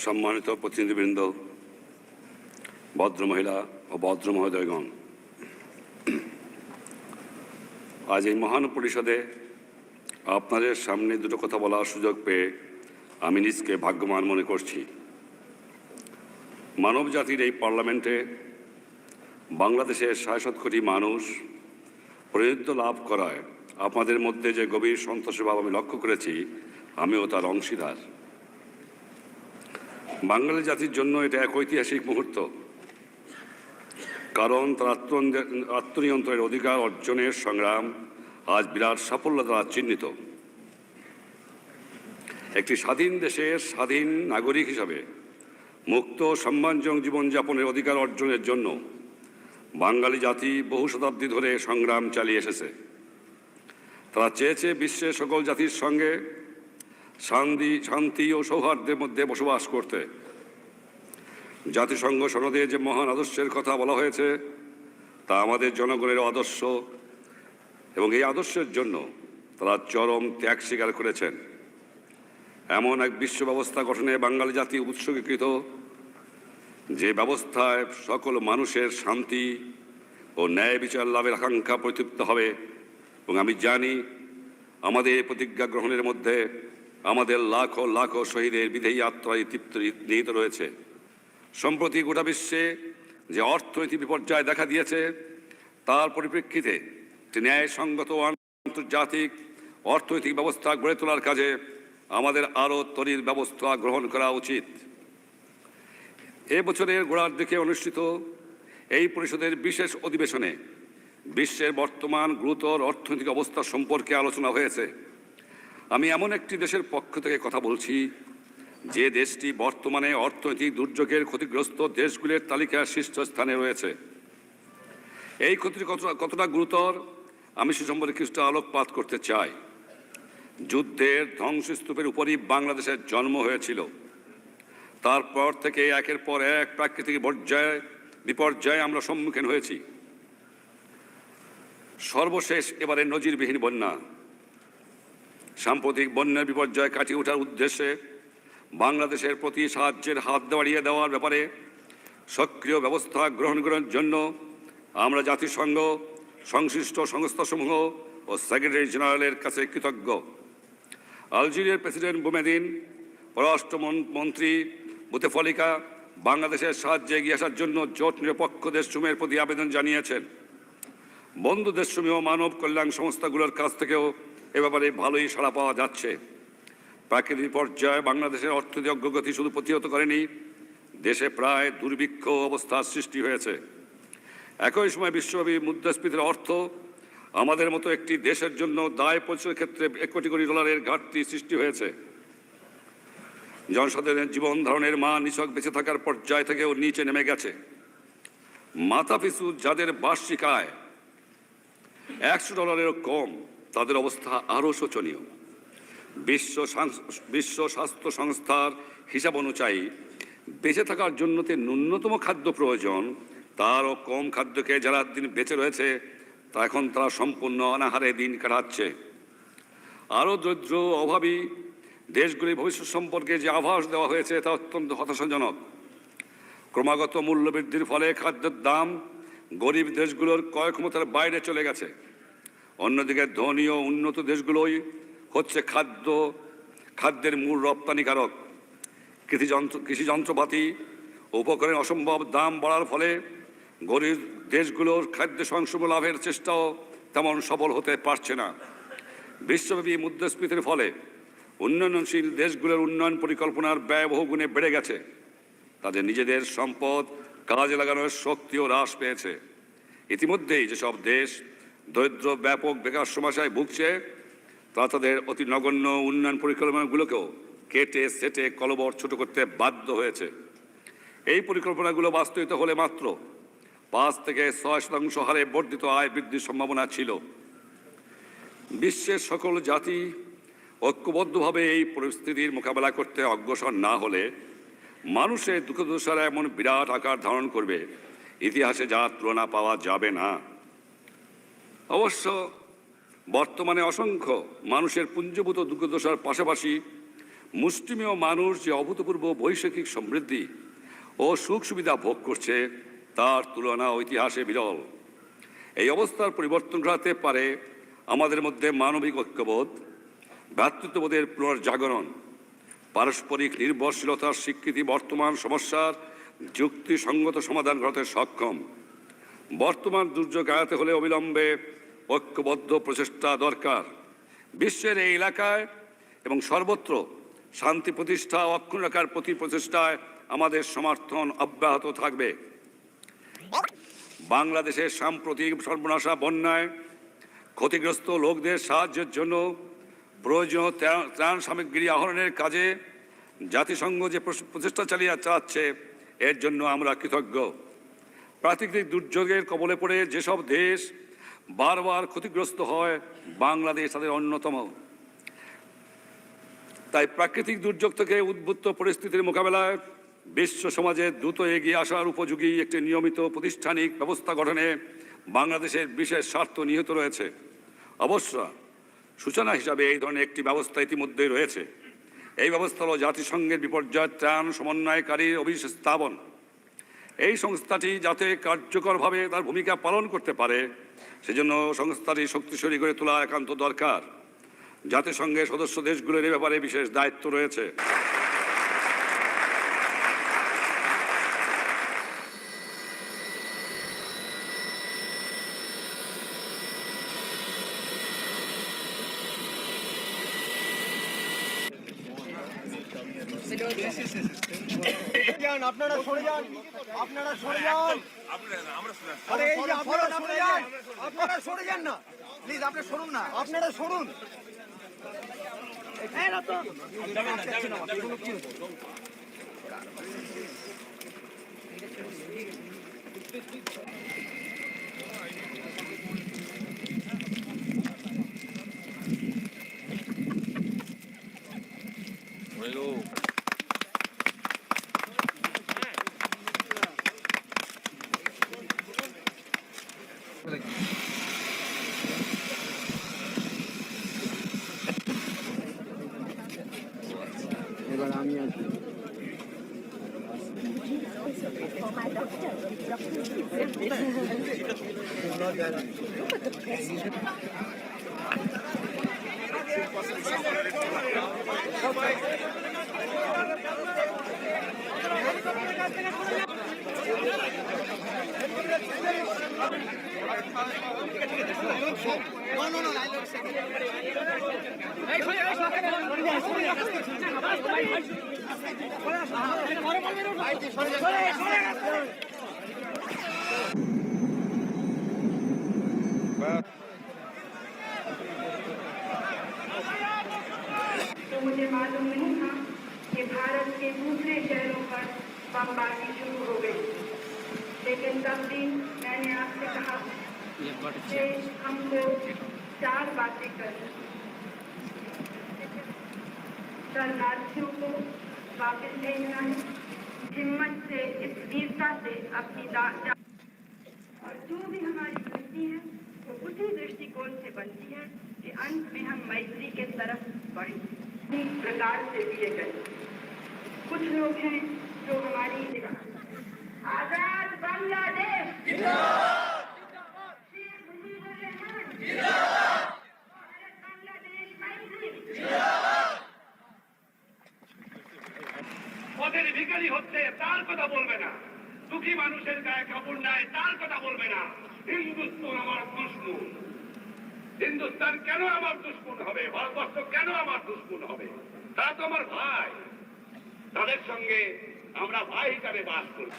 সম্মানিত প্রতিনিধিবৃন্দ, ভদ্র মহিলা ও ভদ্র মহোদয়গণ, আজ এই মহান পরিষদে আপনাদের সামনে দুটো কথা বলার সুযোগ পেয়ে আমি নিজকে ভাগ্যবান মনে করছি। মানব জাতির এই পার্লামেন্টে বাংলাদেশের ৬৭ কোটি মানুষ প্রতিনিধিত্ব লাভ করায় আপনাদের মধ্যে যে গভীর সন্তোষের ভাব আমি লক্ষ্য করেছি, আমিও তার অংশীদার। বাঙালি জাতির জন্য এটা এক ঐতিহাসিক মুহূর্ত, কারণ তার আত্মনিয়ন্ত্রণের অধিকার অর্জনের সংগ্রাম আজ বিরাট সাফল্য দ্বারা চিহ্নিত। একটি স্বাধীন দেশের স্বাধীন নাগরিক হিসাবে মুক্ত সম্মানজনক জীবনযাপনের অধিকার অর্জনের জন্য বাঙালি জাতি বহু শতাব্দী ধরে সংগ্রাম চালিয়ে এসেছে। তারা চেয়েছে বিশ্বের সকল জাতির সঙ্গে শান্তি ও সৌহার্দ্যের মধ্যে বসবাস করতে। জাতিসংঘ সনদে যে মহান আদর্শের কথা বলা হয়েছে তা আমাদের জনগণের আদর্শ, এবং এই আদর্শের জন্য তারা চরম ত্যাগ স্বীকার করেছেন। এমন এক বিশ্ব ব্যবস্থা গঠনে বাঙালি জাতি উৎসর্গীকৃত, যে ব্যবস্থায় সকল মানুষের শান্তি ও ন্যায় বিচার লাভের আকাঙ্ক্ষা প্রতিতৃপ্ত হবে। এবং আমি জানি আমাদের এই প্রতিজ্ঞা গ্রহণের মধ্যে আমাদের লাখো লাখো শহীদের বিধেয়ী আত্মায় তৃপ্ত নিহিত রয়েছে। সম্প্রতি গোটা বিশ্বে যে অর্থনৈতিক বিপর্যয় দেখা দিয়েছে, তার পরিপ্রেক্ষিতে ন্যায়সঙ্গত ও আন্তর্জাতিক অর্থনৈতিক ব্যবস্থা গড়ে তোলার কাজে আমাদের আরও তরির ব্যবস্থা গ্রহণ করা উচিত। এ বছরের গোড়ার দিকে অনুষ্ঠিত এই পরিষদের বিশেষ অধিবেশনে বিশ্বের বর্তমান গুরুতর অর্থনৈতিক অবস্থা সম্পর্কে আলোচনা হয়েছে। আমি এমন একটি দেশের পক্ষ থেকে কথা বলছি যে দেশটি বর্তমানে অর্থনৈতিক দুর্যোগের ক্ষতিগ্রস্ত দেশগুলির তালিকায় শীর্ষস্থানে রয়েছে। এই ক্ষতি কতটা গুরুতর আমি সে সম্পর্কে কিছুটা আলোকপাত করতে চাই। যুদ্ধের ধ্বংসস্তূপের উপরই বাংলাদেশের জন্ম হয়েছিল। তারপর থেকে একের পর এক প্রাকৃতিক বিপর্যয়ে আমরা সম্মুখীন হয়েছি। সর্বশেষ এবারে নজিরবিহীন বন্যা। সাম্প্রতিক বন্যার বিপর্যয় কাটিয়ে ওঠার উদ্দেশ্যে বাংলাদেশের প্রতি সাহায্যের হাত বাড়িয়ে দেওয়ার ব্যাপারে সক্রিয় ব্যবস্থা গ্রহণ করার জন্য আমরা জাতিসংঘ, সংশ্লিষ্ট সংস্থাসমূহ ও সেক্রেটারি জেনারেলের কাছে কৃতজ্ঞ। আলজেরিয়ার প্রেসিডেন্ট বুমেদিন, পররাষ্ট্রমন্ত্রী বুতেফলিকা বাংলাদেশের সাহায্যে এগিয়ে আসার জন্য জোট নিরপেক্ষ দেশসমূহের প্রতি আবেদন জানিয়েছেন। বন্ধু দেশসমূহ মানব কল্যাণ সংস্থাগুলোর কাছ থেকেও এ ব্যাপারে ভালোই সাড়া পাওয়া যাচ্ছে। প্রাকৃতিক বিপর্যয় বাংলাদেশের অর্থনৈতিক অগ্রগতি শুধু প্রতিহত করেনি, দেশে প্রায় দুর্ভিক্ষ অবস্থার সৃষ্টি হয়েছে। একই সময় বিশ্বব্যাপী মুদ্রাস্ফীতির অর্থ আমাদের মতো একটি দেশের জন্য দায় পরিশোধের ক্ষেত্রে $1 কোটি ঘাটতি সৃষ্টি হয়েছে। জনসাধারণের জীবন ধারণের মান নিছক বেঁচে থাকার পর্যায় থেকেও নিচে নেমে গেছে। মাথাপিছু যাদের বার্ষিক আয় $100 কম, তাদের অবস্থা আরও শোচনীয়। বিশ্ব স্বাস্থ্য সংস্থার হিসাব অনুযায়ী বেঁচে থাকার জন্য ন্যূনতম খাদ্য প্রয়োজন, তারও কম খাদ্যকে যারা দিন বেঁচে রয়েছে তা এখন তারা সম্পূর্ণ অনাহারে দিন কাটাচ্ছে। আরও দরিদ্র অভাবী দেশগুলির ভবিষ্যৎ সম্পর্কে যে আভাস দেওয়া হয়েছে তা অত্যন্ত হতাশাজনক। ক্রমাগত মূল্যবৃদ্ধির ফলে খাদ্যের দাম গরিব দেশগুলোর ক্রয় ক্ষমতার বাইরে চলে গেছে। অন্যদিকে ধনী ও উন্নত দেশগুলোই হচ্ছে খাদ্যের মূল রপ্তানিকারক। কৃষি যন্ত্রপাতি উপকরণের অসম্ভব দাম বাড়ার ফলে গরিব দেশগুলোর খাদ্য স্বয়ংসম্পূর্ণ লাভের চেষ্টাও তেমন সফল হতে পারছে না। বিশ্বব্যাপী মুদ্রাস্ফীতির ফলে উন্নয়নশীল দেশগুলোর উন্নয়ন পরিকল্পনার ব্যয় বহুগুণে বেড়ে গেছে। তাদের নিজেদের সম্পদ কাজে লাগানোর শক্তিও হ্রাস পেয়েছে। ইতিমধ্যেই যেসব দেশ দরিদ্র ব্যাপক বেকার সমস্যায় ভুগছে, তা তাদের অতি নগণ্য উন্নয়ন পরিকল্পনাগুলোকেও কেটে সেটে কলবর ছোট করতে বাধ্য হয়েছে। এই পরিকল্পনাগুলো বাস্তবিত হলে মাত্র 5 থেকে 6% হারে বর্ধিত আয় বৃদ্ধির সম্ভাবনা ছিল। বিশ্বের সকল জাতি ঐক্যবদ্ধভাবে এই পরিস্থিতির মোকাবেলা করতে অগ্রসর না হলে মানুষের দুঃখ দুর্দশারা এমন বিরাট আকার ধারণ করবে, ইতিহাসে যার তুলনা পাওয়া যাবে না। অবশ্য বর্তমানে অসংখ্য মানুষের পুঞ্জীভূত দুর্দশার পাশাপাশি মুষ্টিমেয় মানুষ যে অভূতপূর্ব বৈশ্বিক সমৃদ্ধি ও সুখ সুবিধা ভোগ করছে তার তুলনা ইতিহাসে বিরল। এই অবস্থার পরিবর্তন ঘটাতে পারে আমাদের মধ্যে মানবিক ঐক্যবোধ, ভ্রাতৃত্ববোধের পুনর্জাগরণ, পারস্পরিক নির্ভরশীলতার স্বীকৃতি, বর্তমান সমস্যার যুক্তিসঙ্গত সমাধান ঘটাতে সক্ষম। বর্তমান দুর্যোগ এড়াতে হলে অবিলম্বে ঐক্যবদ্ধ প্রচেষ্টা দরকার। বিশ্বের এই এলাকায় এবং সর্বত্র শান্তি প্রতিষ্ঠা ও অক্ষুণ্ণ রাখার প্রতি প্রচেষ্টায় আমাদের সমর্থন অব্যাহত থাকবে। বাংলাদেশের সাম্প্রতিক সর্বনাশা বন্যায় ক্ষতিগ্রস্ত লোকদের সাহায্যের জন্য প্রয়োজনীয় ত্রাণ সামগ্রী আহরণের কাজে জাতিসংঘ যে প্রচেষ্টা চালাচ্ছে এর জন্য আমরা কৃতজ্ঞ। প্রাকৃতিক দুর্যোগের কবলে পড়ে যেসব দেশ বারবার ক্ষতিগ্রস্ত হয়, বাংলাদেশ তাদের অন্যতম। তাই প্রাকৃতিক দুর্যোগ থেকে উদ্ভূত পরিস্থিতির মোকাবেলায় বিশ্ব সমাজে দ্রুত এগিয়ে আসার উপযোগী একটি নিয়মিত প্রাতিষ্ঠানিক ব্যবস্থা গঠনে বাংলাদেশের বিশেষ স্বার্থ নিহিত রয়েছে। অবশ্য সূচনা হিসাবে এই ধরনের একটি ব্যবস্থা ইতিমধ্যেই রয়েছে। এই ব্যবস্থা হল জাতিসংঘের বিপর্যয় ত্রাণ সমন্বয়কারীর অভিস্থাপন। এই সংস্থাটি যাতে কার্যকরভাবে তার ভূমিকা পালন করতে পারে সেজন্য সংস্থাটি শক্তিশালী করে তোলা একান্ত দরকার। জাতিসংঘের সদস্য দেশগুলোর এ ব্যাপারে বিশেষ দায়িত্ব রয়েছে। আপনারা সরে যান, আপনারা সরে যান, আরে এই যে আপনারা সরে যান, আপনারা সরে যান না প্লিজ, আপনি সরুন না, আপনারা সরুন। এবার আমি আছি। तो मुझे मालूम नहीं था कि भारत के दूसरे शहरों पर बमबारी शुरू हो गई, लेकिन तब भी मैंने आपसे कहा कि हमको 4 बातें करनी। शरणार्थियों को वापस भेजना है, हिम्मत से, इस वीरता से अपनी और जो भी हमारी दृष्टि है वो उसी दृष्टिकोण से बनती है कि अंत में हम मैत्री के तरफ बढ़े। इस प्रकार से दिए गए कुछ लोग हैं जो हमारी आजाद बांग्लादेश शेख मुजीबुर रहमान भारत बांग्लादेश मैत्री। পথের ভিখারি হচ্ছে তার কথা বলবে না, দুঃখী মানুষের গায়ে কাপড় নাই তার কথা বলবে না। হিন্দুস্তান আমার দুশ্মন, হিন্দুস্তান কেন আমার দুশ্মন হবে, ভারতবর্ষ কেন আমার দুশ্মন হবে? তারা তো আমার ভাই, তাদের সঙ্গে আমরা ভাই হিসাবে বাস করি।